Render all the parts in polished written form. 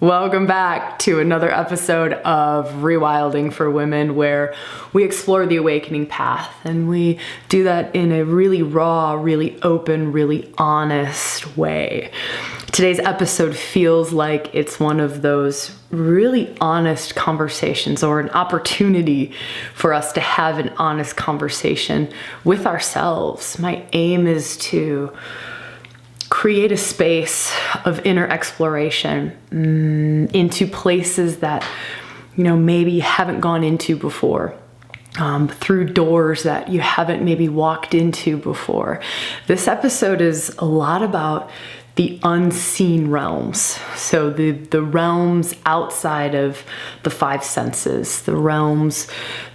Welcome back to another episode of Rewilding for Women, where we explore the awakening path, and we do that in a really raw, really open, really honest way. Today's episode feels like it's one of those really honest conversations, or an opportunity for us to have an honest conversation with ourselves. My aim is to create a space of inner exploration into places that, maybe you haven't gone into before, through doors that you haven't maybe walked into before. This episode is a lot about the unseen realms. So the realms outside of the five senses, the realms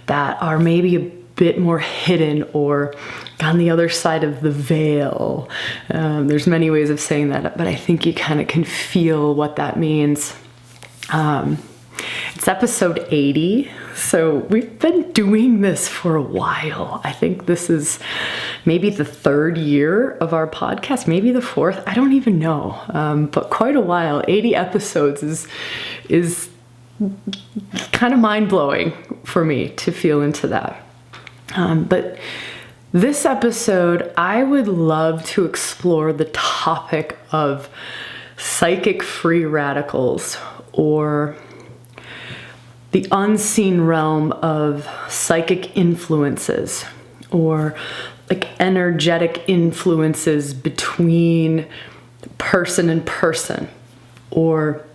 that are maybe a bit more hidden or on the other side of the veil. There's many ways of saying that, but I think you kind of can feel what that means. It's episode 80, so we've been doing this for a while. I think this is maybe the third year of our podcast, maybe the fourth, I don't even know, but quite a while. 80 episodes is kind of mind-blowing for me to feel into that. But this episode, I would love to explore the topic of psychic free radicals, or the unseen realm of psychic influences, or like energetic influences between person and person, or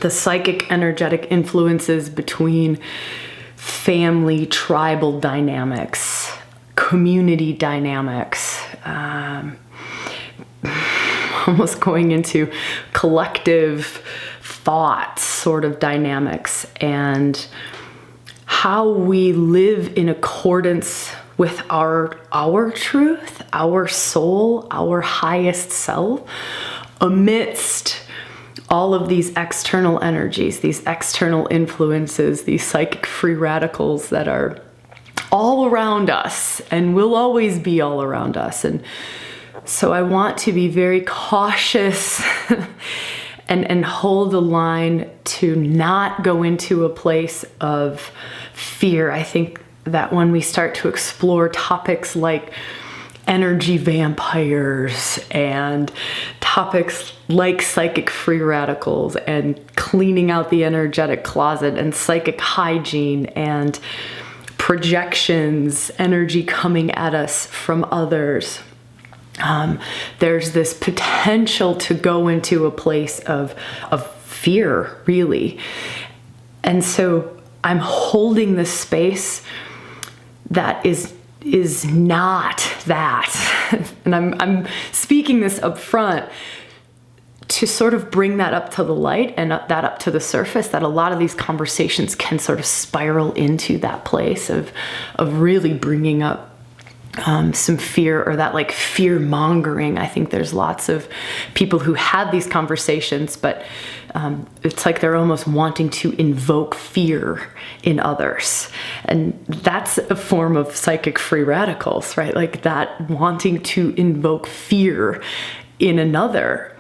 the psychic energetic influences between family, tribal dynamics, community dynamics, almost going into collective thoughts sort of dynamics, and how we live in accordance with our truth, our soul, our highest self, amidst all of these external energies, these external influences, these psychic free radicals that are all around us and will always be all around us. And so I want to be very cautious and hold the line to not go into a place of fear. I think that when we start to explore topics like energy vampires and topics like psychic free radicals and cleaning out the energetic closet and psychic hygiene and projections, energy coming at us from others, there's this potential to go into a place of fear, really. And so I'm holding this space that is not that. And I'm speaking this up front to sort of bring that up to the light and that up to the surface, that a lot of these conversations can sort of spiral into that place of really bringing up some fear, or that like fear mongering. I think there's lots of people who have these conversations, but it's like they're almost wanting to invoke fear in others. And that's a form of psychic free radicals, right? Like that wanting to invoke fear in another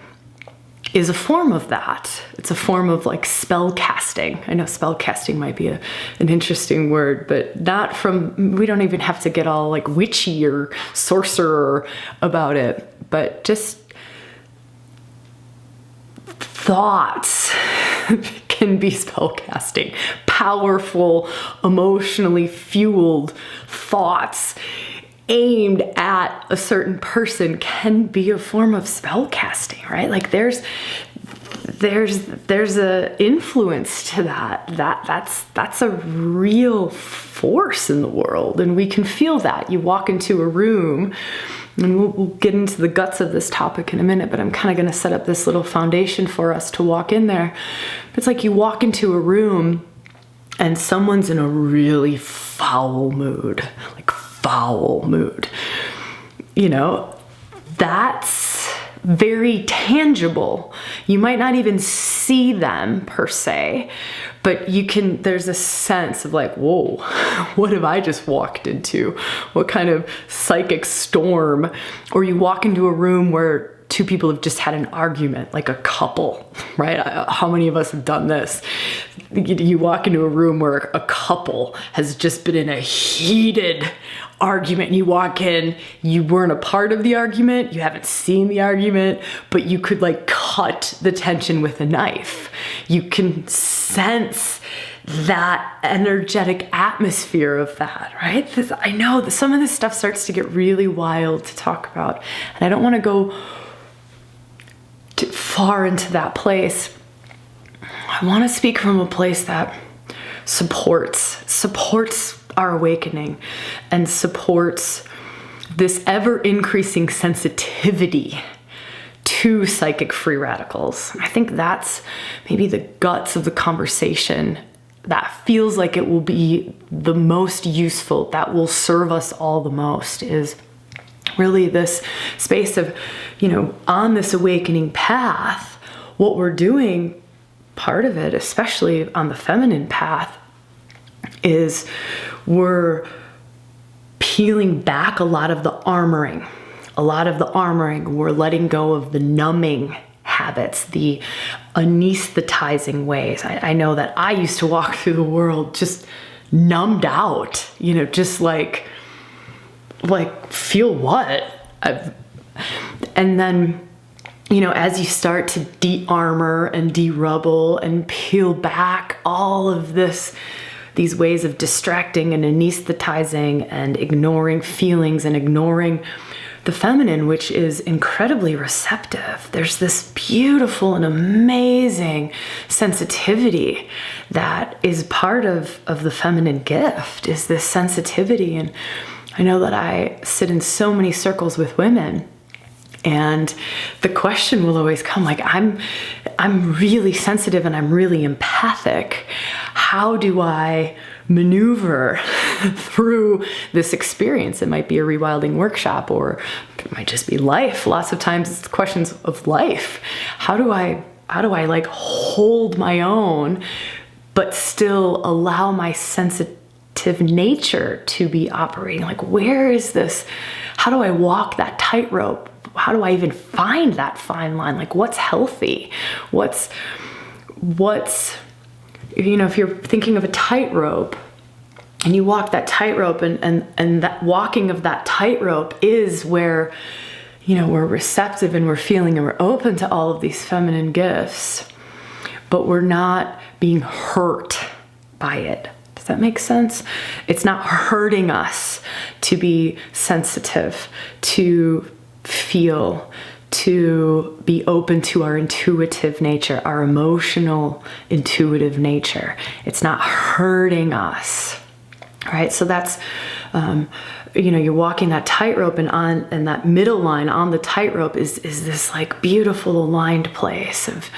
is a form of that. It's a form of like spell casting. I know spell casting might be an interesting word, but not from, we don't even have to get all like witchy or sorcerer about it, but just thoughts can be spell casting. Powerful, emotionally fueled thoughts aimed at a certain person can be a form of spell casting, right? Like there's a influence to that's a real force in the world, and we can feel that. You walk into a room, and we'll get into the guts of this topic in a minute, but I'm kind of going to set up this little foundation for us to walk in there. It's like you walk into a room and someone's in a really foul mood, that's very tangible. You might not even see them per se, but there's a sense of like, whoa, what have I just walked into? What kind of psychic storm? Or you walk into a room where two people have just had an argument, like a couple, right? How many of us have done this? You walk into a room where a couple has just been in a heated argument. You walk in, you weren't a part of the argument, you haven't seen the argument, but you could like cut the tension with a knife. You can sense that energetic atmosphere of that, right? I know that some of this stuff starts to get really wild to talk about, and I don't want to go too far into that place. I want to speak from a place that supports our awakening and supports this ever increasing sensitivity to psychic free radicals. I think that's maybe the guts of the conversation that feels like it will be the most useful, that will serve us all the most, is really this space of, on this awakening path, what we're doing, part of it, especially on the feminine path, is we're peeling back a lot of the armoring. We're letting go of the numbing habits, the anesthetizing ways. I know that I used to walk through the world just numbed out, just like feel what? And then, as you start to de-armor and de-rubble and peel back all of these ways of distracting and anesthetizing and ignoring feelings and ignoring the feminine, which is incredibly receptive. There's this beautiful and amazing sensitivity that is part of the feminine gift, is this sensitivity. And I know that I sit in so many circles with women, and the question will always come, like, I'm really sensitive and I'm really empathic. How do I maneuver through this experience? It might be a rewilding workshop, or it might just be life. Lots of times it's questions of life. How do I like hold my own, but still allow my sensitive nature to be operating? Like, where is this? How do I walk that tightrope? How do I even find that fine line? Like, what's healthy? What's if you're thinking of a tightrope and you walk that tightrope, and that walking of that tightrope is where, we're receptive and we're feeling and we're open to all of these feminine gifts, but we're not being hurt by it. Does that make sense? It's not hurting us to be sensitive, to feel, to be open to our intuitive nature, our emotional intuitive nature. It's not hurting us, right? So that's, you're walking that tightrope, and that middle line on the tightrope is this like beautiful aligned place of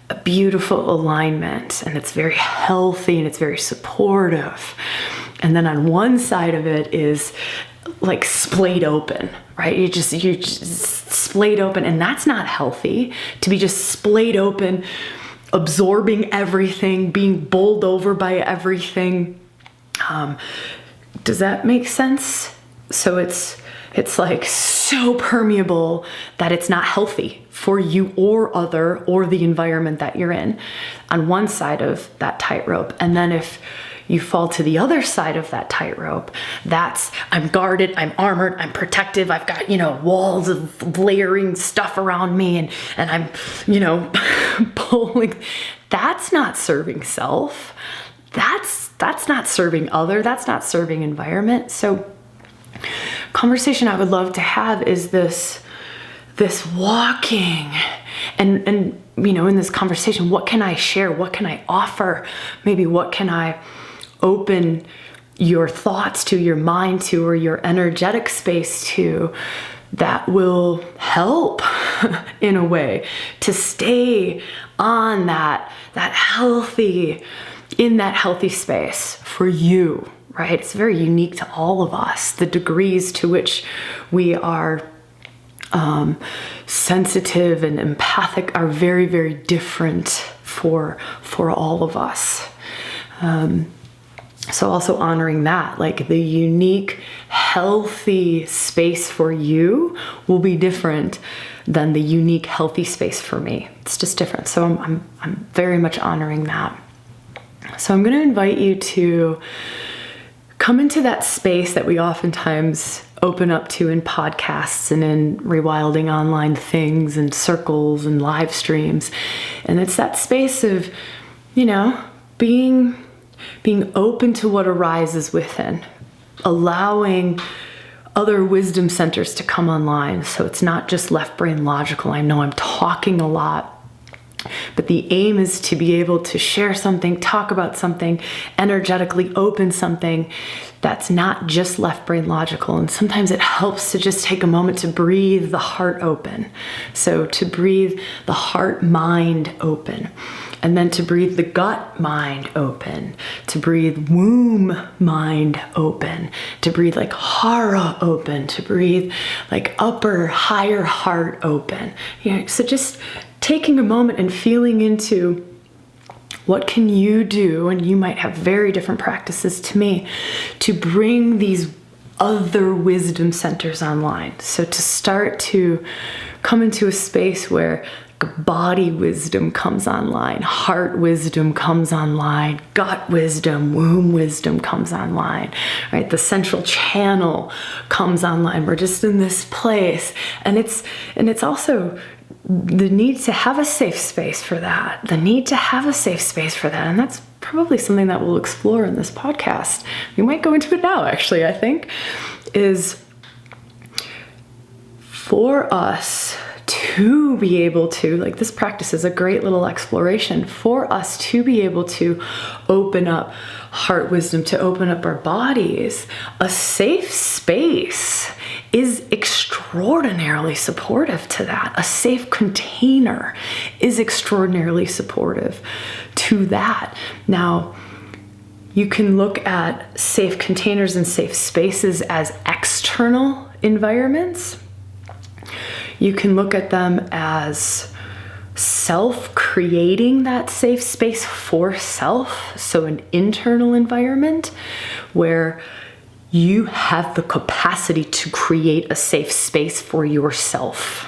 a beautiful alignment, and it's very healthy and it's very supportive. And then on one side of it is like splayed open, right? You're just splayed open, and that's not healthy, to be just splayed open, absorbing everything, being bowled over by everything. Does that make sense? So it's like so permeable that it's not healthy for you or the environment that you're in, on one side of that tightrope. And then if you fall to the other side of that tightrope, that's, I'm guarded, I'm armored, I'm protective, I've got, walls of layering stuff around me, and I'm, pulling. That's not serving self. That's not serving other, that's not serving environment. So conversation I would love to have is this walking, and in this conversation, what can I share? What can I offer? Maybe what can I open your thoughts to, your mind to, or your energetic space to, that will help in a way to stay on that healthy, in that healthy space for you, right? It's very unique to all of us. The degrees to which we are sensitive and empathic are very, very different for all of us. So also honoring that, like the unique, healthy space for you will be different than the unique healthy space for me. It's just different. So I'm very much honoring that. So I'm going to invite you to come into that space that we oftentimes open up to in podcasts and in rewilding online things and circles and live streams. And it's that space of, being open to what arises within, allowing other wisdom centers to come online. So it's not just left brain logical. I know I'm talking a lot, but the aim is to be able to share something, talk about something, energetically open something that's not just left brain logical. And sometimes it helps to just take a moment to breathe the heart open. So to breathe the heart mind open, and then to breathe the gut mind open, to breathe womb mind open, to breathe like hara open, to breathe like upper higher heart open. So just taking a moment and feeling into what can you do, and you might have very different practices to me, to bring these other wisdom centers online. So to start to come into a space where body wisdom comes online, heart wisdom comes online, gut wisdom, womb wisdom comes online, right? The central channel comes online. We're just in this place. And it's also the need to have a safe space for that, And that's probably something that we'll explore in this podcast. We might go into it now, actually, I think, is for us to be able to, this practice is a great little exploration for us to be able to open up heart wisdom, to open up our bodies. A safe space is extraordinarily supportive to that. A safe container is extraordinarily supportive to that. Now, you can look at safe containers and safe spaces as external environments. You can look at them as self-creating that safe space for self. So an internal environment where you have the capacity to create a safe space for yourself.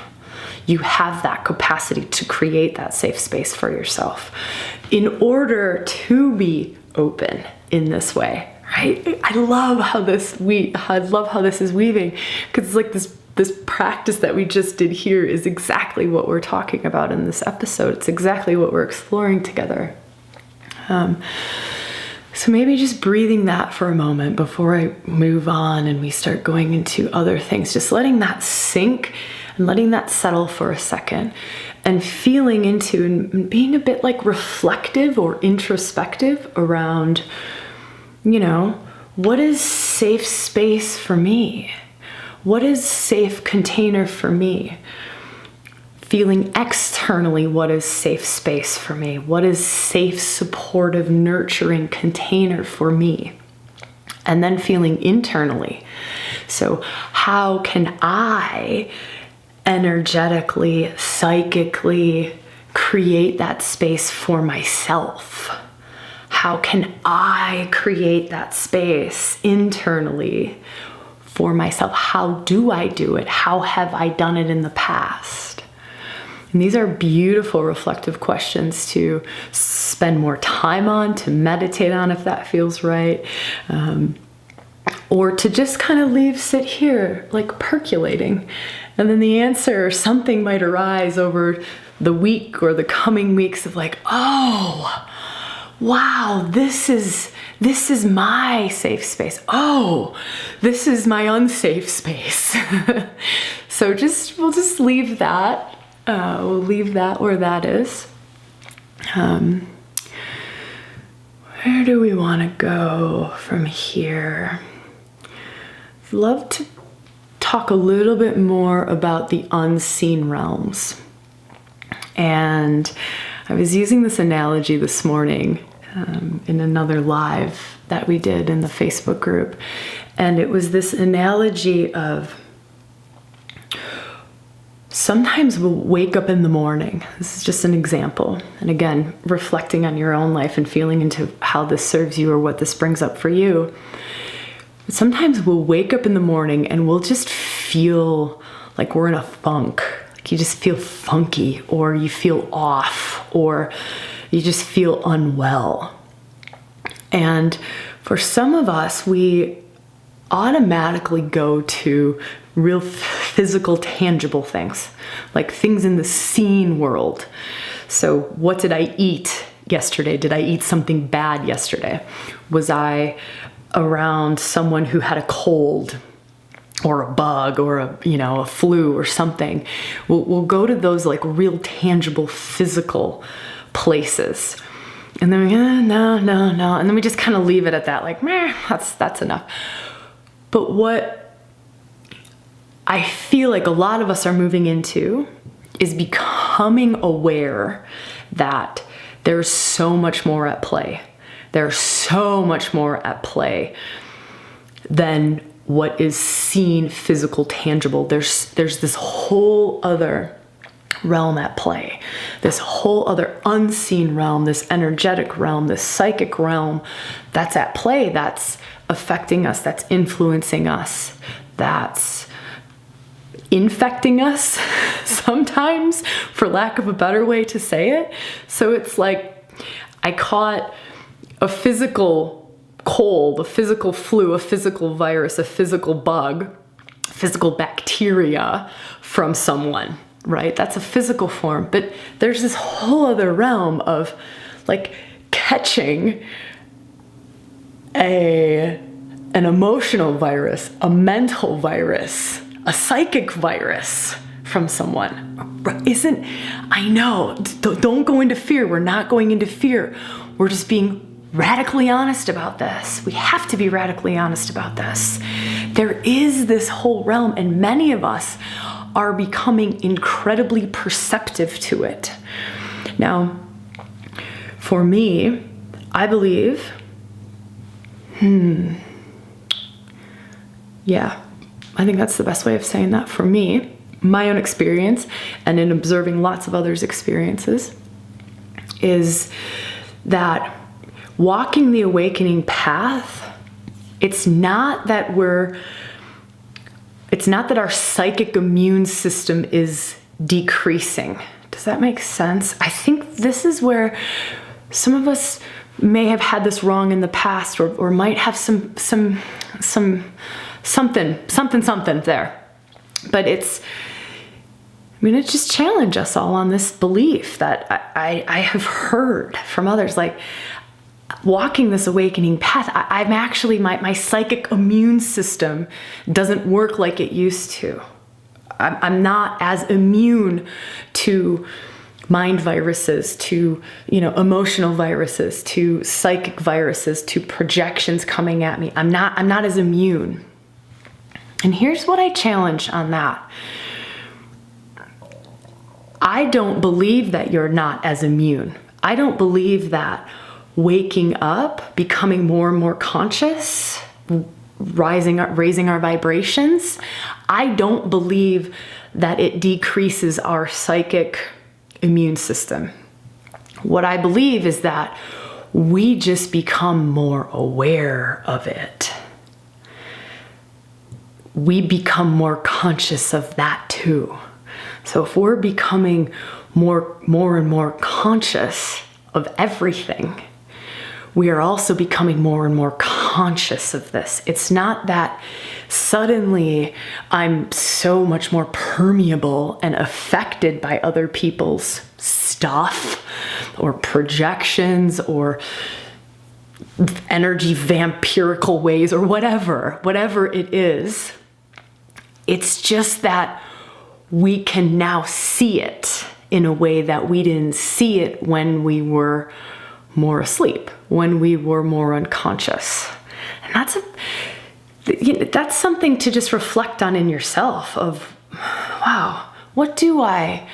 You have that capacity to create that safe space for yourself in order to be open in this way, right? I love how this is weaving, because it's like this practice that we just did here is exactly what we're talking about in this episode. It's exactly what we're exploring together. So maybe just breathing that for a moment before I move on and we start going into other things, just letting that sink and letting that settle for a second and feeling into and being a bit reflective or introspective around, what is safe space for me? What is safe container for me? Feeling externally, what is safe space for me? What is safe, supportive, nurturing container for me? And then feeling internally. So how can I energetically, psychically create that space for myself? How can I create that space internally for myself? How do I do it? How have I done it in the past? And these are beautiful reflective questions to spend more time on, to meditate on if that feels right, or to just kind of sit here percolating. And then the answer or something might arise over the week or the coming weeks of oh, wow, this is my safe space. Oh, this is my unsafe space. So we'll just leave that. We'll leave that where that is. Where do we want to go from here? I'd love to talk a little bit more about the unseen realms. And I was using this analogy this morning in another live that we did in the Facebook group. And it was this analogy of sometimes we'll wake up in the morning. This is just an example. And again, reflecting on your own life and feeling into how this serves you or what this brings up for you. Sometimes we'll wake up in the morning and we'll just feel like we're in a funk. Like you just feel funky, or you feel off, or you just feel unwell. And for some of us, we automatically go to real physical, tangible things, like things in the seen world. So what did I eat yesterday? Did I eat something bad yesterday? Was I around someone who had a cold or a bug or a flu or something? We'll go to those like real tangible physical places. And then we go, no. And then we just kind of leave it at that, like, meh, that's enough. But what I feel like a lot of us are moving into is becoming aware that there's so much more at play. There's so much more at play than what is seen, physical, tangible. There's this whole other realm at play, this whole other unseen realm, this energetic realm, this psychic realm that's at play, that's affecting us, that's influencing us, that's infecting us sometimes, for lack of a better way to say it. So it's like I caught a physical cold, a physical flu, a physical virus, a physical bug, physical bacteria from someone, right? That's a physical form. But there's this whole other realm of like catching an emotional virus, a mental virus, a psychic virus from someone. I know, don't go into fear. We're not going into fear. We're just being radically honest about this. We have to be radically honest about this. There is this whole realm, and many of us are becoming incredibly perceptive to it. Now, for me, I believe, I think that's the best way of saying that. For me, my own experience, and in observing lots of others' experiences, is that walking the awakening path, it's not that our psychic immune system is decreasing. Does that make sense? I think this is where some of us may have had this wrong in the past, or might have something there. But I'm going to just challenge us all on this belief that I have heard from others, like walking this awakening path, I'm actually, my psychic immune system doesn't work like it used to. I'm not as immune to mind viruses, to emotional viruses, to psychic viruses, to projections coming at me. I'm not as immune. And here's what I challenge on that. I don't believe that you're not as immune. I don't believe that waking up, becoming more and more conscious, raising our vibrations, I don't believe that it decreases our psychic immune system. What I believe is that we just become more aware of it. We become more conscious of that too. So if we're becoming more and more conscious of everything, we are also becoming more and more conscious of this. It's not that suddenly I'm so much more permeable and affected by other people's stuff or projections or energy vampirical ways or whatever it is. It's just that we can now see it in a way that we didn't see it when we were more asleep, when we were more unconscious. And that's something to just reflect on in yourself of, wow, what do I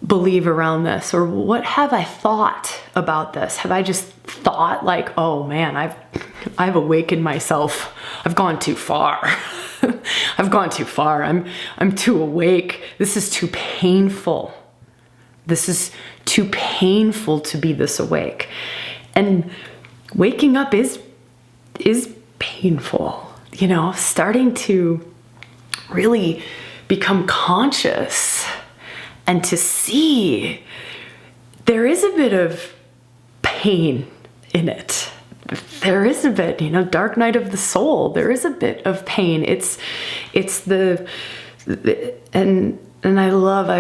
believe around this? Or what have I thought about this? Have I just thought like, oh man, I've awakened myself. I've gone too far. I've gone too far. I'm too awake. This is too painful. This is too painful to be this awake. And waking up is painful. Starting to really become conscious and to see there is a bit of pain in it. There is a bit, dark night of the soul. There is a bit of pain. I've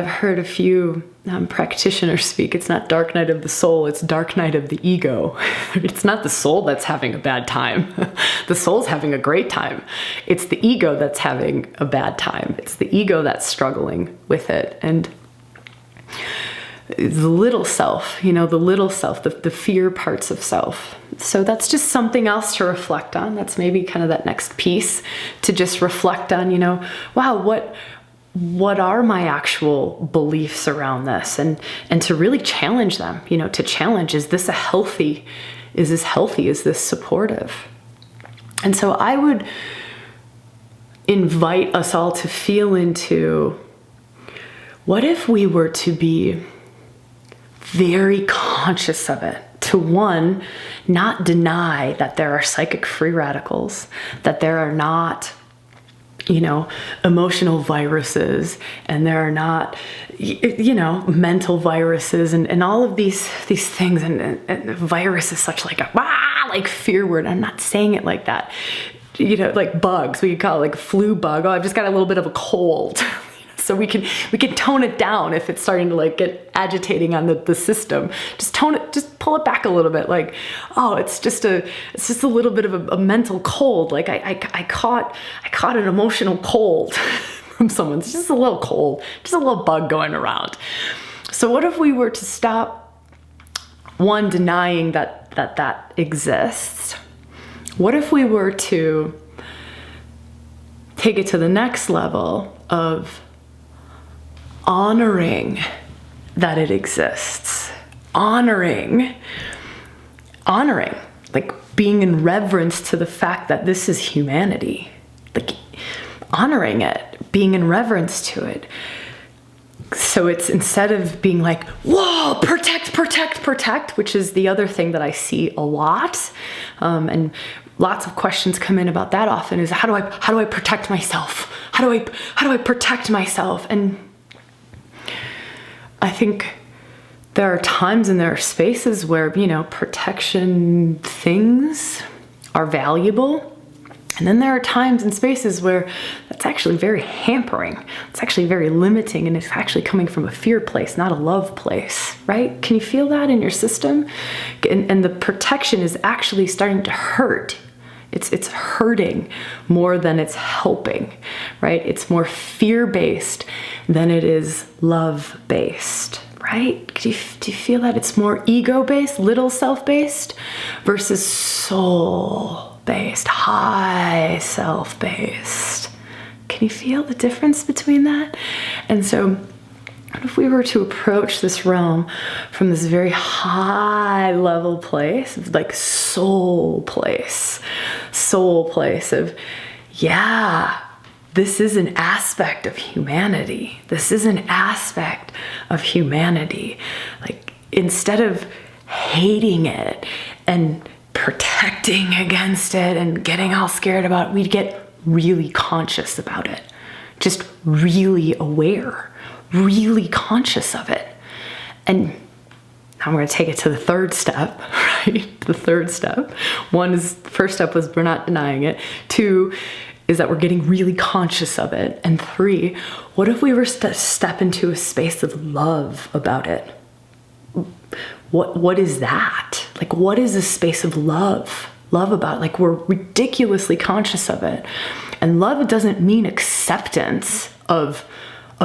heard a few practitioners speak. It's not dark night of the soul. It's dark night of the ego. It's not the soul that's having a bad time. The soul's having a great time. It's the ego that's having a bad time. It's the ego that's struggling with it. And the little self, the fear parts of self. So that's just something else to reflect on. That's maybe kind of that next piece to just reflect on, wow, what are my actual beliefs around this? And to really challenge them, to challenge, is this healthy? Is this supportive? And so I would invite us all to feel into, what if we were to be very conscious of it, to one, not deny that there are psychic free radicals, that there are not, emotional viruses, and there are not, mental viruses, and all of these things, and virus is such like a fear word. I'm not saying it like that. Like bugs, we call it like flu bug. Oh, I've just got a little bit of a cold. So we can tone it down if it's starting to get agitating on the system. Just pull it back a little bit. Like, oh, it's just a little bit of a mental cold. Like I caught an emotional cold from someone. It's just a little cold, just a little bug going around. So what if we were to stop, one, denying that exists? What if we were to take it to the next level of honoring that it exists, honoring, like being in reverence to the fact that this is humanity, like honoring it, being in reverence to it. So it's, instead of being like, whoa, protect, which is the other thing that I see a lot, and lots of questions come in about that often, is how do I protect myself? How do I protect myself? And I think there are times and there are spaces where, protection things are valuable. And then there are times and spaces where that's actually very hampering. It's actually very limiting, and it's actually coming from a fear place, not a love place, right? Can you feel that in your system? And the protection is actually starting to hurt. It's hurting more than it's helping, right? It's more fear-based than it is love-based, right? Do you feel that? It's more ego-based, little self-based, versus soul-based, high self-based. Can you feel the difference between that? And so, what if we were to approach this realm from this very high level place, like soul place of, yeah, this is an aspect of humanity. This is an aspect of humanity. Like, instead of hating it and protecting against it and getting all scared about it, we'd get really conscious about it. Just really aware. Really conscious of it. And now we're going to take it to the third step, right? The third step. First step was we're not denying it. 2 is that we're getting really conscious of it. And 3, what if we were to step into a space of love about it? What is that? Like, what is a space of love about? Like, we're ridiculously conscious of it. And love doesn't mean acceptance of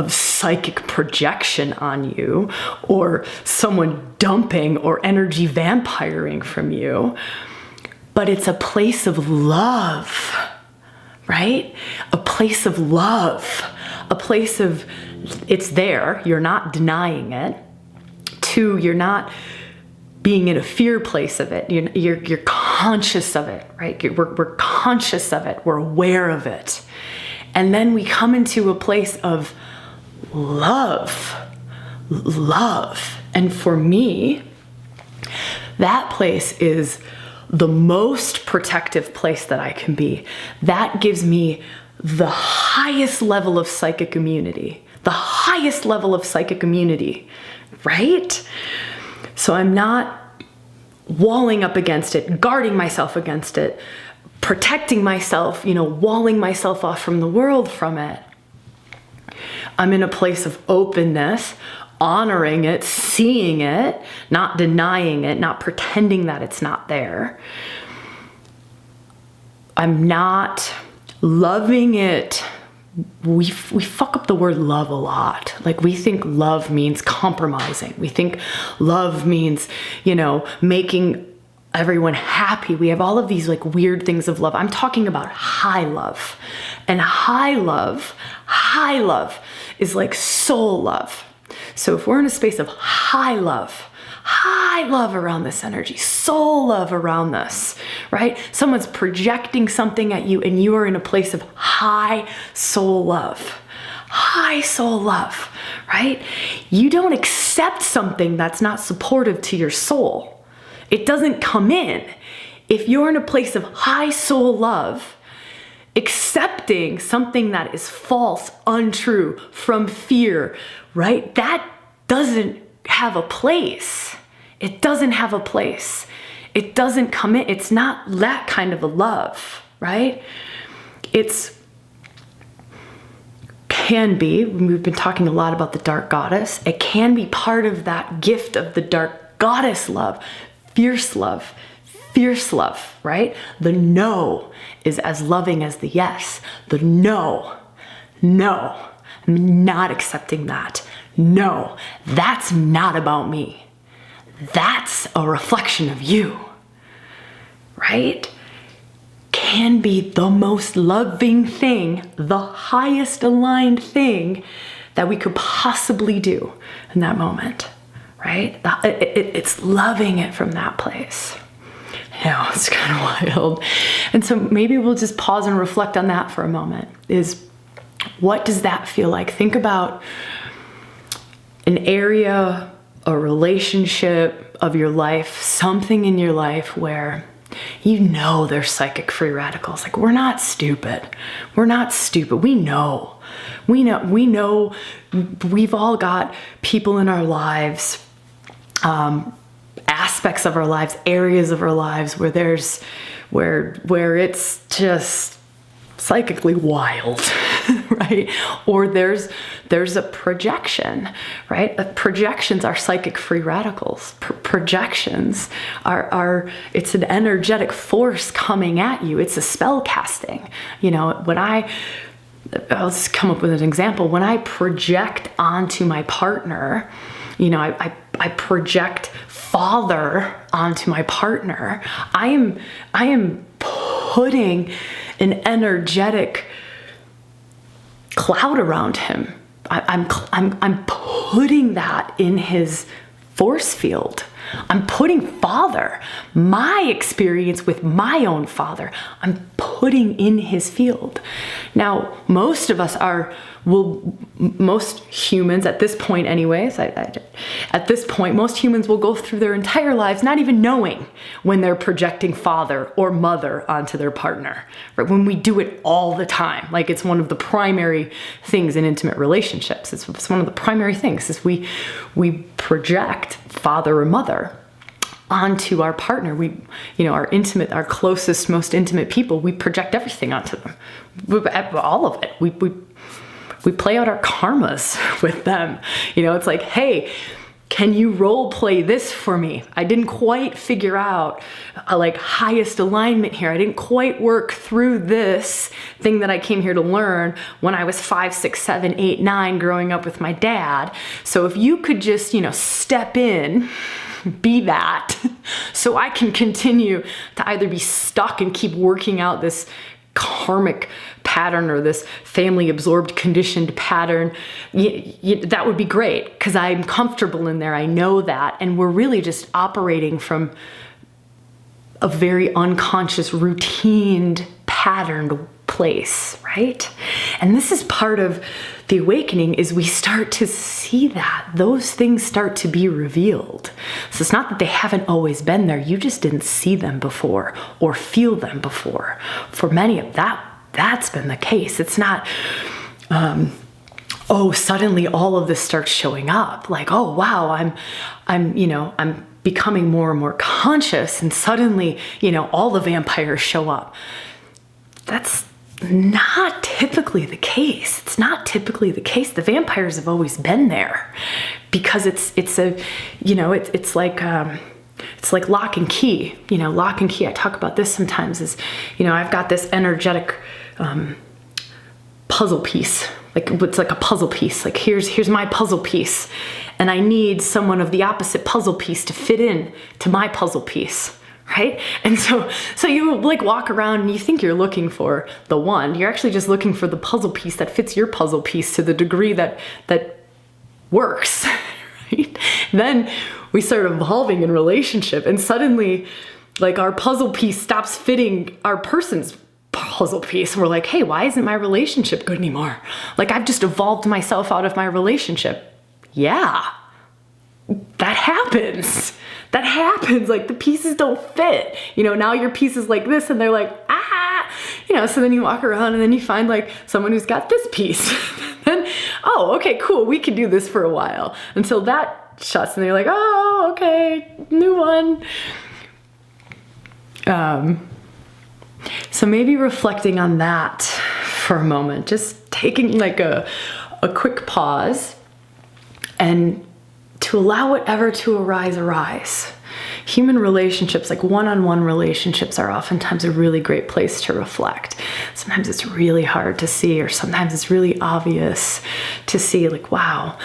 psychic projection on you, or someone dumping or energy vampiring from you, but it's a place of love, right? A place of love, a place of, it's there, you're not denying it. 2, you're not being in a fear place of it. You're conscious of it, right? We're conscious of it. We're aware of it. And then we come into a place of love. And for me, that place is the most protective place that I can be. That gives me the highest level of psychic immunity, the highest highest level of psychic immunity, right? So I'm not walling up against it, guarding myself against it, protecting myself, walling myself off from the world from it. I'm in a place of openness, honoring it, seeing it, not denying it, not pretending that it's not there. I'm not loving it. We fuck up the word love a lot. Like, we think love means compromising. We think love means, making everyone happy. We have all of these like weird things of love. I'm talking about high love. And high love is like soul love. So if we're in a space of high love around this energy, soul love around this, right? Someone's projecting something at you and you are in a place of high soul love, right? You don't accept something that's not supportive to your soul. It doesn't come in. If you're in a place of high soul love, accepting something that is false, untrue, from fear, right? That doesn't have a place. It doesn't have a place. It doesn't come in. It's not that kind of a love, right? Can be, we've been talking a lot about the dark goddess. It can be part of that gift of the dark goddess love, fierce love, right? The no is as loving as the yes. The no, I'm not accepting that. No, that's not about me. That's a reflection of you, right? Can be the most loving thing, the highest aligned thing that we could possibly do in that moment, right? It's loving it from that place. It's kind of wild. And so maybe we'll just pause and reflect on that for a moment. What does that feel like? Think about an area, a relationship of your life, something in your life where there's psychic free radicals. Like, we're not stupid. We know we've all got people in our lives, aspects of our lives, areas of our lives where it's just psychically wild, right? Or there's a projection, right? Projections are psychic free radicals. Projections are it's an energetic force coming at you. It's a spell casting. I'll just come up with an example. When I project onto my partner, I project father onto my partner. I am putting an energetic cloud around him. I'm putting that in his force field. I'm putting father, my experience with my own father, I'm putting in his field. Now, most humans at this point anyways, at this point, most humans will go through their entire lives not even knowing when they're projecting father or mother onto their partner, right? When we do it all the time, like it's one of the primary things in intimate relationships. It's one of the primary things is we project father or mother onto our partner. Our closest, most intimate people, we project everything onto them. All of it. We play out our karmas with them. It's like, hey, can you role play this for me? I didn't quite figure out highest alignment here. I didn't quite work through this thing that I came here to learn when I was 5, 6, 7, 8, 9 growing up with my dad. So if you could just, step in, be that, so I can continue to either be stuck and keep working out this karmic pattern or this family absorbed conditioned pattern, that would be great because I'm comfortable in there. I know that. And we're really just operating from a very unconscious, routined, patterned place, right? And this is part of the awakening is we start to see that. Those things start to be revealed. So it's not that they haven't always been there. You just didn't see them before or feel them before. For many of that's been the case. It's not oh, suddenly all of this starts showing up. Like, oh, wow, I'm becoming more and more conscious, and suddenly, all the vampires show up. That's not typically the case. It's not typically the case. The vampires have always been there, because it's like lock and key. Lock and key. I talk about this sometimes. I've got this energetic puzzle piece. Like, it's like a puzzle piece. Like, here's my puzzle piece, and I need someone of the opposite puzzle piece to fit in to my puzzle piece, right? And so you like walk around and you think you're looking for the one. You're actually just looking for the puzzle piece that fits your puzzle piece to the degree that works, right? Then we start evolving in relationship, and suddenly, like, our puzzle piece stops fitting our person's puzzle piece, and we're like, hey, why isn't my relationship good anymore? Like, I've just evolved myself out of my relationship. Yeah, that happens. Like, the pieces don't fit. Now your piece is like this, and they're like, so then you walk around and then you find like someone who's got this piece. Then, oh, okay, cool, we can do this for a while until that shuts, and they're like, oh, okay, new one. So maybe reflecting on that for a moment, just taking like a quick pause, and to allow whatever to arise. Human relationships, like one-on-one relationships, are oftentimes a really great place to reflect. Sometimes it's really hard to see, or sometimes it's really obvious to see, like, wow,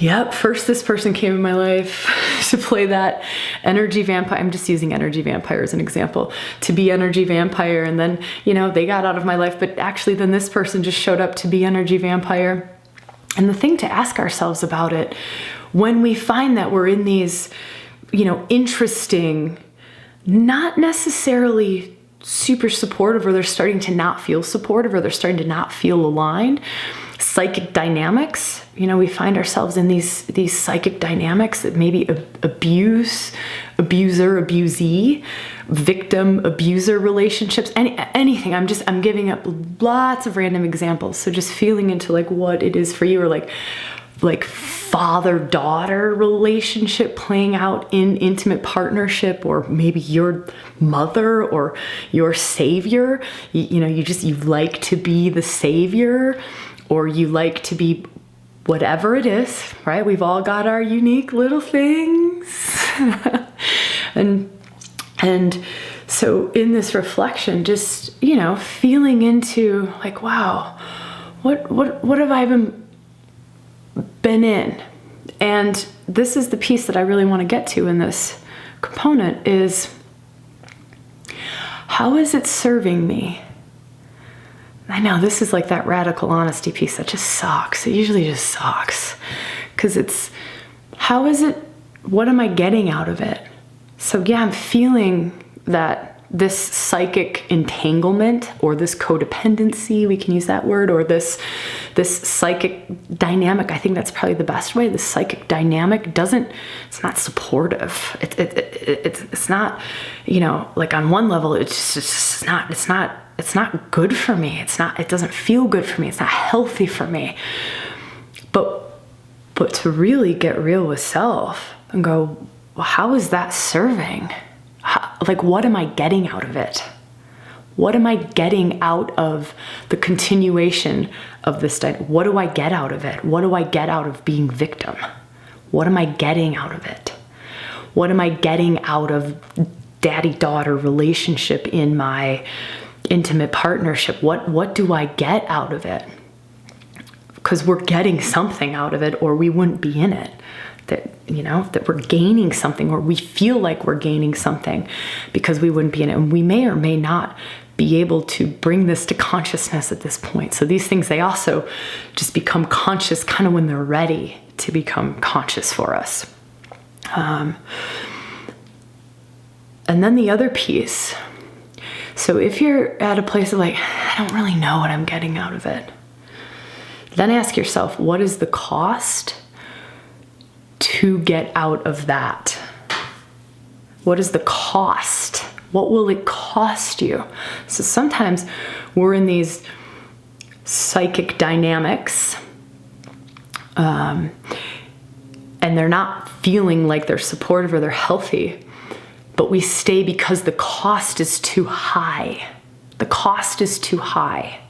yep, first this person came in my life to play that energy vampire. I'm just using energy vampire as an example, to be energy vampire. And then, they got out of my life, but actually then this person just showed up to be energy vampire. And the thing to ask ourselves about it, when we find that we're in these, interesting, not necessarily super supportive, or they're starting to not feel supportive, or they're starting to not feel aligned, psychic dynamics, we find ourselves in these psychic dynamics that maybe abuser, abusee, victim, abuser relationships, anything. I'm giving up lots of random examples. So just feeling into like what it is for you, or like father-daughter relationship playing out in intimate partnership, or maybe your mother or your savior. You like to be the savior, or you like to be whatever it is, right? We've all got our unique little things. and so in this reflection, just, feeling into like, wow, what have I been in? And this is the piece that I really want to get to in this component, is how is it serving me? I know this is like that radical honesty piece that just sucks. It usually just sucks, because it's, what am I getting out of it? So yeah, I'm feeling that this psychic entanglement, or this codependency, we can use that word, or this psychic dynamic. I think that's probably the best way. The psychic dynamic it's not supportive. It's not, like on one level, it's not good for me. It doesn't feel good for me. It's not healthy for me. But to really get real with self and go, well, how is that serving? What am I getting out of it? What am I getting out of the continuation of this? What do I get out of it? What do I get out of being victim? What am I getting out of it? What am I getting out of daddy-daughter relationship in my intimate partnership? What do I get out of it? Because we're getting something out of it, or we wouldn't be in it. That we're gaining something, or we feel like we're gaining something, because we wouldn't be in it. And we may or may not be able to bring this to consciousness at this point. So these things, they also just become conscious kind of when they're ready to become conscious for us. And then the other piece. So if you're at a place of like, I don't really know what I'm getting out of it, then ask yourself, what is the cost to get out of that? What is the cost? What will it cost you? So sometimes we're in these psychic dynamics and they're not feeling like they're supportive or they're healthy, but we stay because the cost is too high. The cost is too high.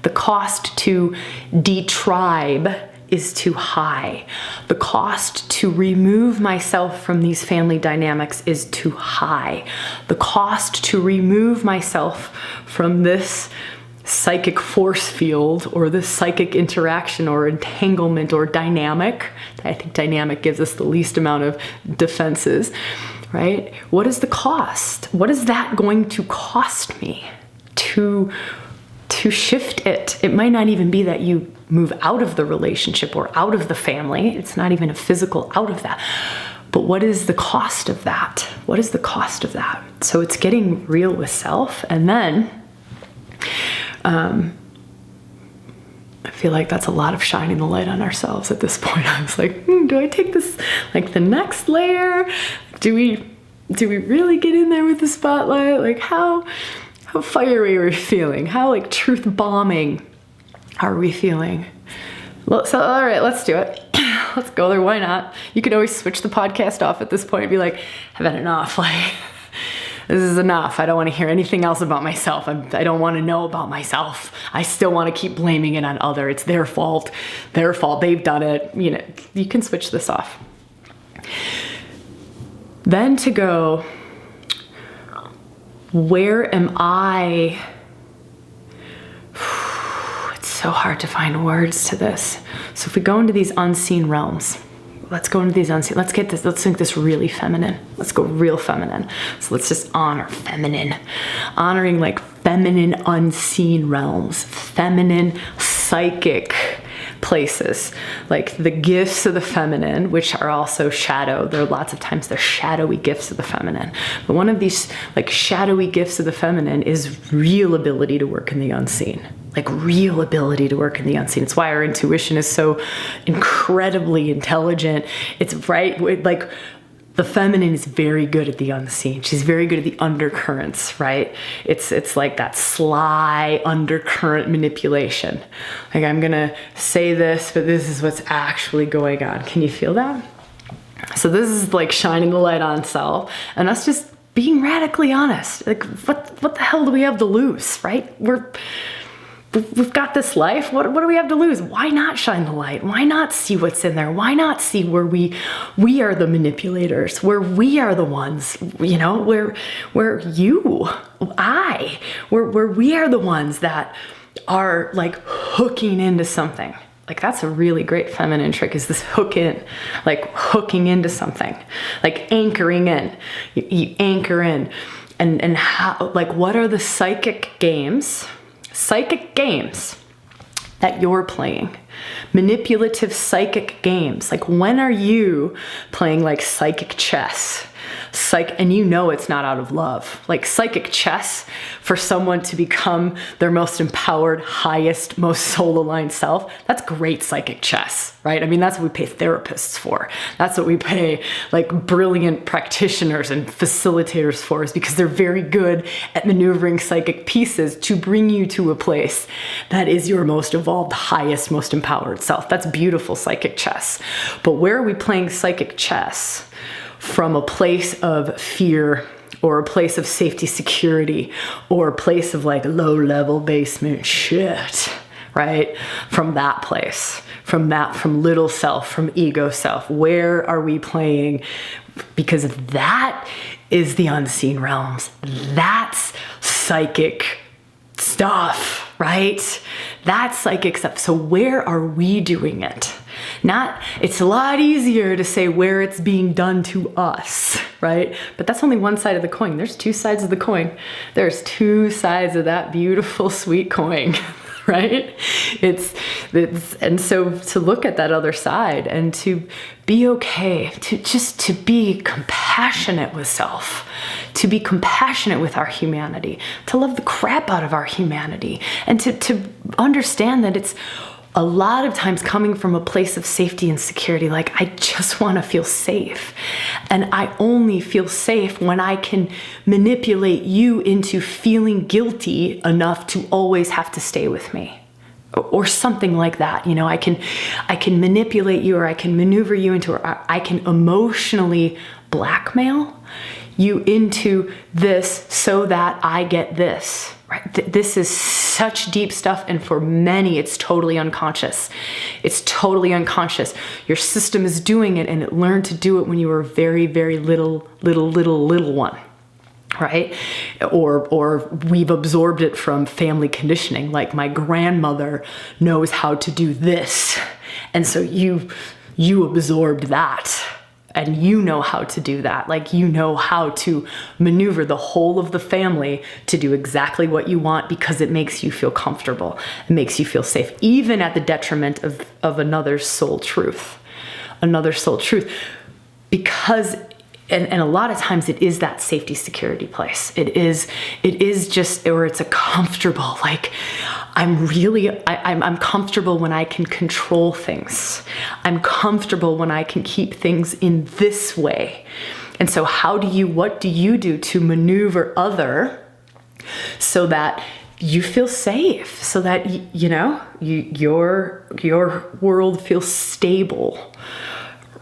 The cost to detribe is too high. The cost to remove myself from these family dynamics is too high. The cost to remove myself from this psychic force field or this psychic interaction or entanglement or dynamic. I think dynamic gives us the least amount of defenses, right? What is the cost? What is that going to cost me to shift it? It might not even be that you move out of the relationship or out of the family. It's not even a physical out of that. But what is the cost of that? What is the cost of that? So it's getting real with self. And then I feel like that's a lot of shining the light on ourselves at this point. I was like, do I take this like the next layer? Do we really get in there with the spotlight? Like how fiery are we feeling? How like truth bombing are we feeling? So all right, let's do it. Let's go there. Why not? You could always switch the podcast off at this point and be like, I've had enough. Like, this is enough. I don't want to hear anything else about myself. I don't want to know about myself. I still want to keep blaming it on other. It's their fault. Their fault. They've done it. You know, you can switch this off. Then to go, where am I? It's so hard to find words to this. So if we go into these unseen realms, let's go into these unseen, let's make this really feminine. Let's go real feminine. So let's just honor feminine. Honoring like feminine unseen realms, feminine psychic places, like the gifts of the feminine, which are also shadow. There are lots of times they're shadowy gifts of the feminine. But one of these like shadowy gifts of the feminine is real ability to work in the unseen. Like real ability to work in the unseen. It's why our intuition is so incredibly intelligent. It's right, like the feminine is very good at the unseen. She's very good at the undercurrents, right? It's like that sly undercurrent manipulation. Like I'm gonna say this, but this is what's actually going on. Can you feel that? So this is like shining the light on self and us just being radically honest. Like what the hell do we have to lose, right? We've got this life. What do we have to lose? Why not shine the light? Why not see what's in there? Why not see where we are the manipulators, where we are the ones, you know, where we are the ones that are like hooking into something. Like that's a really great feminine trick, is this hook in, like hooking into something, like anchoring in. You anchor in and how, like what are the psychic games that you're playing, manipulative psychic games. Like when are you playing like psychic chess? And you know it's not out of love. Like psychic chess, for someone to become their most empowered, highest, most soul-aligned self, that's great psychic chess, right? I mean, that's what we pay therapists for. That's what we pay like brilliant practitioners and facilitators for, is because they're very good at maneuvering psychic pieces to bring you to a place that is your most evolved, highest, most empowered self. That's beautiful psychic chess. But where are we playing psychic chess? From a place of fear or a place of safety, security, or a place of like low level basement shit, right? From that place, from little self, from ego self, where are we playing? Because that is the unseen realms. That's psychic stuff, right? That's psychic stuff. So where are we doing it? It's a lot easier to say where it's being done to us, right? But that's only one side of the coin. There's two sides of the coin. There's two sides of that beautiful, sweet coin, right? And so to look at that other side and to be okay, to be compassionate with self, to be compassionate with our humanity, to love the crap out of our humanity, and to understand that it's a lot of times coming from a place of safety and security. Like, I just want to feel safe. And I only feel safe when I can manipulate you into feeling guilty enough to always have to stay with me. or something like that. You know, I can manipulate you, or I can maneuver you into, or I can emotionally blackmail you into this so that I get this, right? This is such deep stuff. And for many, it's totally unconscious. It's totally unconscious. Your system is doing it, and it learned to do it when you were a very, very little one. Right? Or we've absorbed it from family conditioning. Like, my grandmother knows how to do this. And so you absorbed that, and you know how to do that. Like, you know how to maneuver the whole of the family to do exactly what you want, because it makes you feel comfortable. It makes you feel safe, even at the detriment of another's soul truth. Another soul truth. Because and a lot of times it is that safety, security place. It is just, or it's a comfortable, like, I'm comfortable when I can control things. I'm comfortable when I can keep things in this way. And so what do you do to maneuver other so that you feel safe, so that, you know, your world feels stable?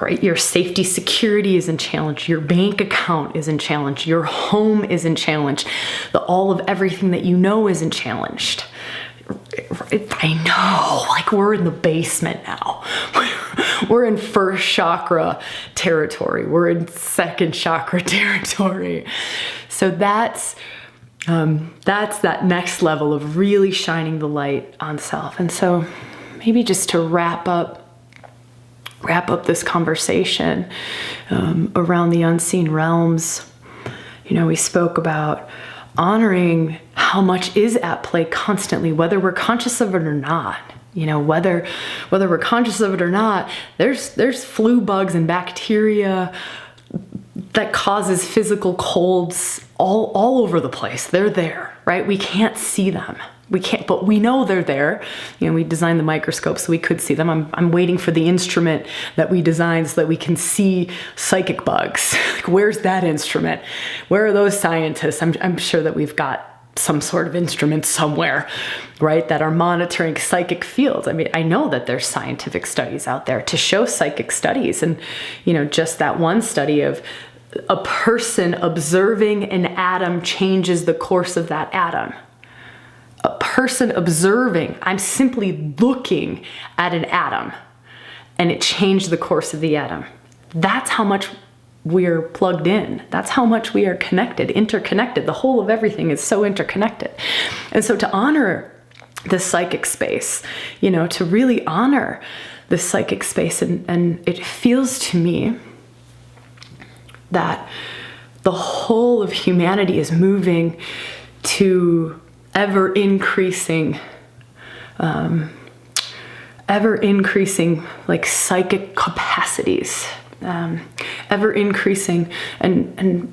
Right? Your safety, security isn't challenged. Your bank account isn't challenged. Your home isn't challenged. All of everything that you know isn't challenged. I know, like, we're in the basement now. We're in first chakra territory. We're in second chakra territory. So that's that next level of really shining the light on self. And so maybe just to wrap up this conversation around the unseen realms, you know, we spoke about honoring how much is at play constantly, whether we're conscious of it or not. You know, whether we're conscious of it or not, there's flu bugs and bacteria that causes physical colds all over the place. They're there, right? We can't see them. We can't, but we know they're there. You know, we designed the microscope so we could see them. I'm waiting for the instrument that we designed so that we can see psychic bugs. Like, where's that instrument? Where are those scientists? I'm sure that we've got some sort of instrument somewhere, right, that are monitoring psychic fields. I mean, I know that there's scientific studies out there to show psychic studies. And, you know, just that one study of a person observing an atom changes the course of that atom. A person observing, I'm simply looking at an atom, and it changed the course of the atom. That's how much we're plugged in. That's how much we are connected, interconnected. The whole of everything is so interconnected. And so to honor the psychic space, you know, to really honor the psychic space, and it feels to me that the whole of humanity is moving to ever increasing like psychic capacities, ever increasing, and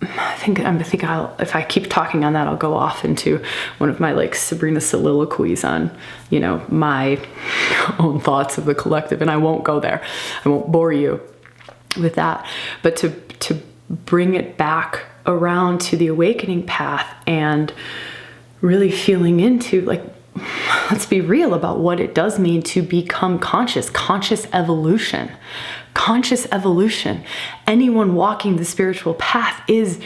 I think I'll, if I keep talking on that, I'll go off into one of my like Sabrina soliloquies on, you know, my own thoughts of the collective, and I won't go there. I won't bore you with that, but to bring it back around to the awakening path and really feeling into, like, let's be real about what it does mean to become conscious evolution. Conscious evolution. Anyone walking the spiritual path is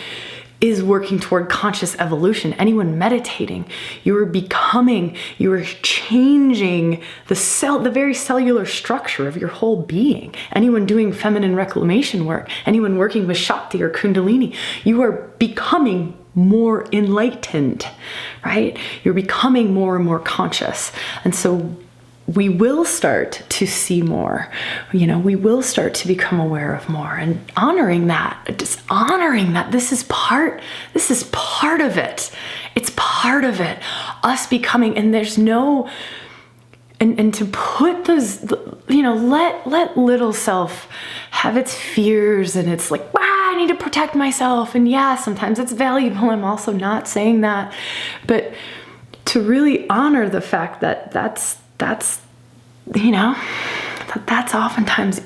working toward conscious evolution. Anyone meditating, you are changing the very cellular structure of your whole being. Anyone doing feminine reclamation work, anyone working with Shakti or Kundalini, you are becoming more enlightened, right? You're becoming more and more conscious. And so we will start to see more, you know, we will start to become aware of more, and honoring that, just honoring that this is part of it. It's part of it. Us becoming, and there's no, and to put those, you know, let little self have its fears, and it's like, I need to protect myself. And yeah, sometimes it's valuable. I'm also not saying that, but to really honor the fact that that's you know, that's oftentimes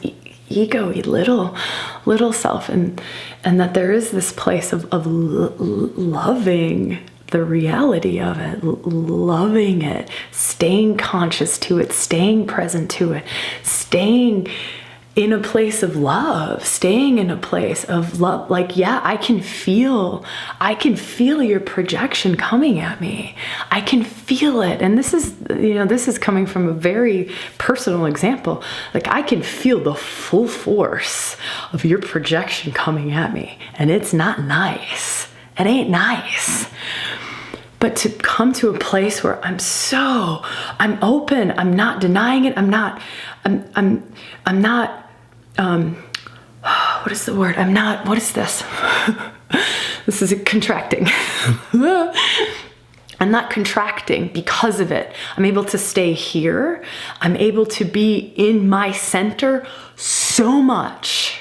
ego-y, little self, and that there is this place of loving the reality of it, loving it, staying conscious to it, staying present to it, staying in a place of love, staying in a place of love. Like, yeah, I can feel your projection coming at me. I can feel it. And this is coming from a very personal example. Like, I can feel the full force of your projection coming at me. And it's not nice. It ain't nice. But to come to a place where I'm open, I'm not denying it, I'm not, what is the word? What is this? This is contracting. I'm not contracting because of it. I'm able to stay here. I'm able to be in my center so much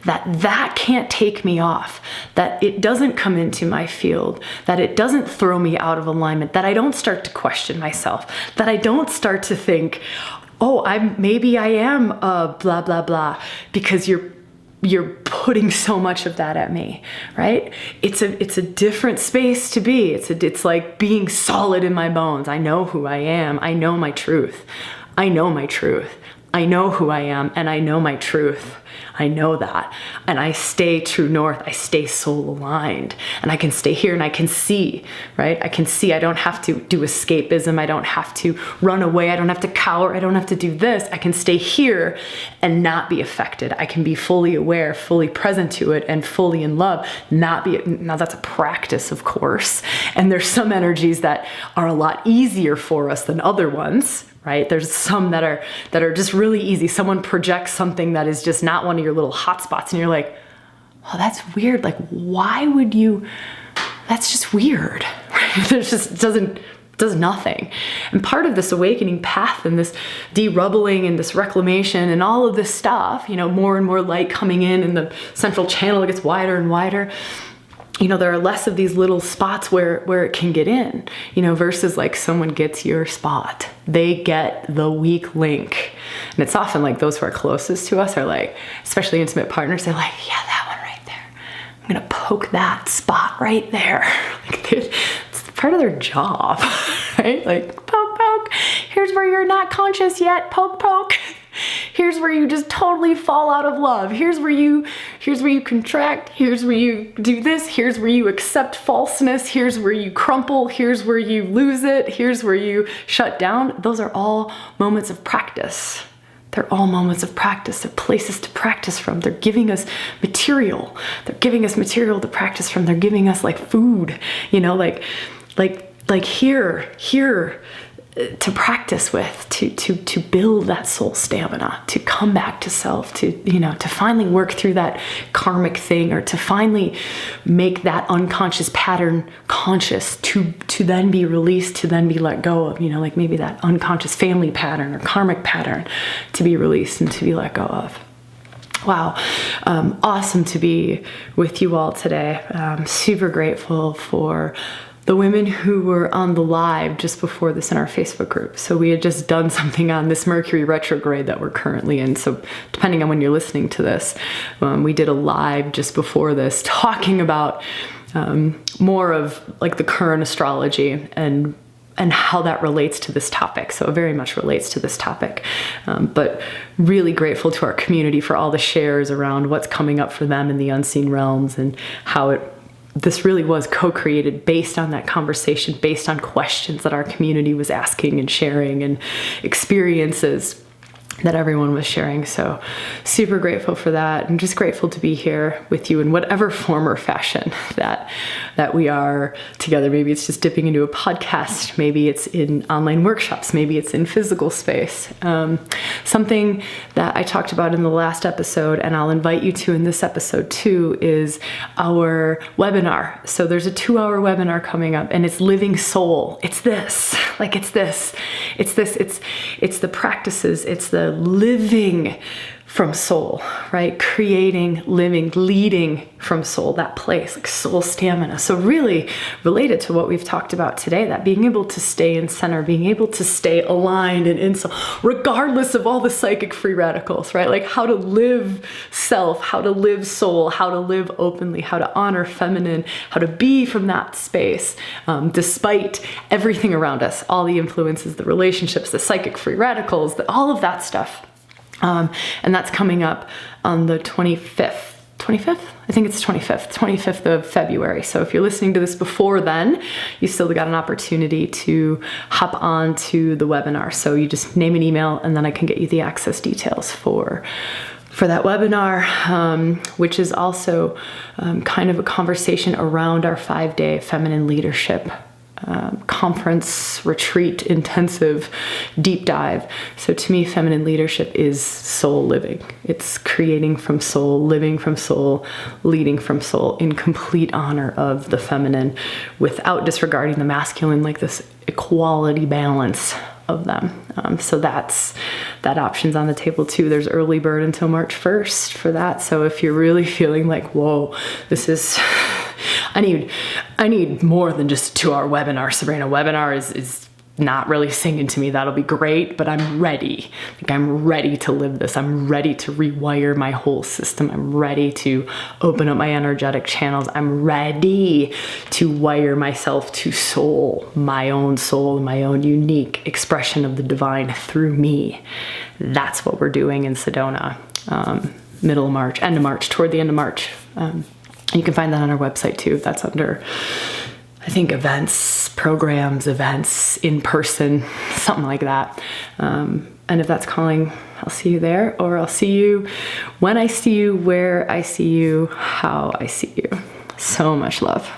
that can't take me off, that it doesn't come into my field, that it doesn't throw me out of alignment, that I don't start to question myself, that I don't start to think, oh, maybe I am blah, blah, blah, because you're putting so much of that at me, right? It's a different space to be. It's like being solid in my bones. I know who I am. I know my truth. I know my truth. I know who I am, and I know my truth. I know that. And I stay true north. I stay soul aligned. And I can stay here and I can see, right? I can see. I don't have to do escapism. I don't have to run away. I don't have to cower. I don't have to do this. I can stay here and not be affected. I can be fully aware, fully present to it, and fully in love. Now that's a practice, of course. And there's some energies that are a lot easier for us than other ones, right? There's some that are just really easy. Someone projects something that is just not one of your little hot spots, and you're like, oh, that's weird. Like, why would you? That's just weird. There's just does nothing. And part of this awakening path and this de-rubbling and this reclamation and all of this stuff, more and more light coming in, and the central channel gets wider and wider. There are less of these little spots where it can get in, versus like someone gets your spot. They get the weak link. And it's often like those who are closest to us are like, especially intimate partners, they're like, yeah, that one right there. I'm going to poke that spot right there. Like, it's part of their job, right? Like, poke, poke. Here's where you're not conscious yet. Poke, poke. Here's where you just totally fall out of love. Here's where you contract. Here's where you do this. Here's where you accept falseness. Here's where you crumple. Here's where you lose it. Here's where you shut down. Those are all moments of practice. They're all moments of practice. They're places to practice from. They're giving us material. They're giving us material to practice from. They're giving us like food, like here to practice with, to build that soul stamina, to come back to self, to finally work through that karmic thing, or to finally make that unconscious pattern conscious, to then be released, to then be let go of, like maybe that unconscious family pattern or karmic pattern to be released and to be let go of. Wow. Awesome to be with you all today. I'm super grateful for the women who were on the live just before this in our Facebook group. So we had just done something on this Mercury retrograde that we're currently in. So depending on when you're listening to this, we did a live just before this talking about more of like the current astrology and how that relates to this topic. So it very much relates to this topic. But really grateful to our community for all the shares around what's coming up for them in the unseen realms, and how this really was co-created based on that conversation, based on questions that our community was asking and sharing, and experiences that everyone was sharing. So super grateful for that, and just grateful to be here with you in whatever form or fashion that we are together. Maybe it's just dipping into a podcast, maybe it's in online workshops, maybe it's in physical space. Something that I talked about in the last episode, and I'll invite you to in this episode too, is our webinar. So there's a 2-hour webinar coming up, and it's Living Soul. It's the practices, it's the living from soul, right? Creating, living, leading from soul, that place, like soul stamina. So really related to what we've talked about today, that being able to stay in center, being able to stay aligned and in soul, regardless of all the psychic free radicals, right? Like how to live self, how to live soul, how to live openly, how to honor feminine, how to be from that space, despite everything around us, all the influences, the relationships, the psychic free radicals, all of that stuff. And that's coming up on the 25th. I think it's 25th of February. So if you're listening to this before then, you still got an opportunity to hop on to the webinar. So you just name an email and then I can get you the access details for that webinar, which is also kind of a conversation around our 5-day feminine leadership conference, retreat, intensive, deep dive. So to me, feminine leadership is soul living. It's creating from soul, living from soul, leading from soul in complete honor of the feminine without disregarding the masculine, like this equality balance of them. So that option's on the table too. There's early bird until March 1st for that. So if you're really feeling like, whoa, this is, I need more than just a 2-hour webinar. Sabrina, webinar is not really singing to me. That'll be great, but I'm ready. Like I'm ready to live this. I'm ready to rewire my whole system. I'm ready to open up my energetic channels. I'm ready to wire myself to soul, my own unique expression of the divine through me. That's what we're doing in Sedona, middle of March, end of March, toward the end of March. And you can find that on our website too. That's under, I think, events, programs, events, in person, something like that. And if that's calling, I'll see you there, or I'll see you when I see you, where I see you, how I see you. So much love.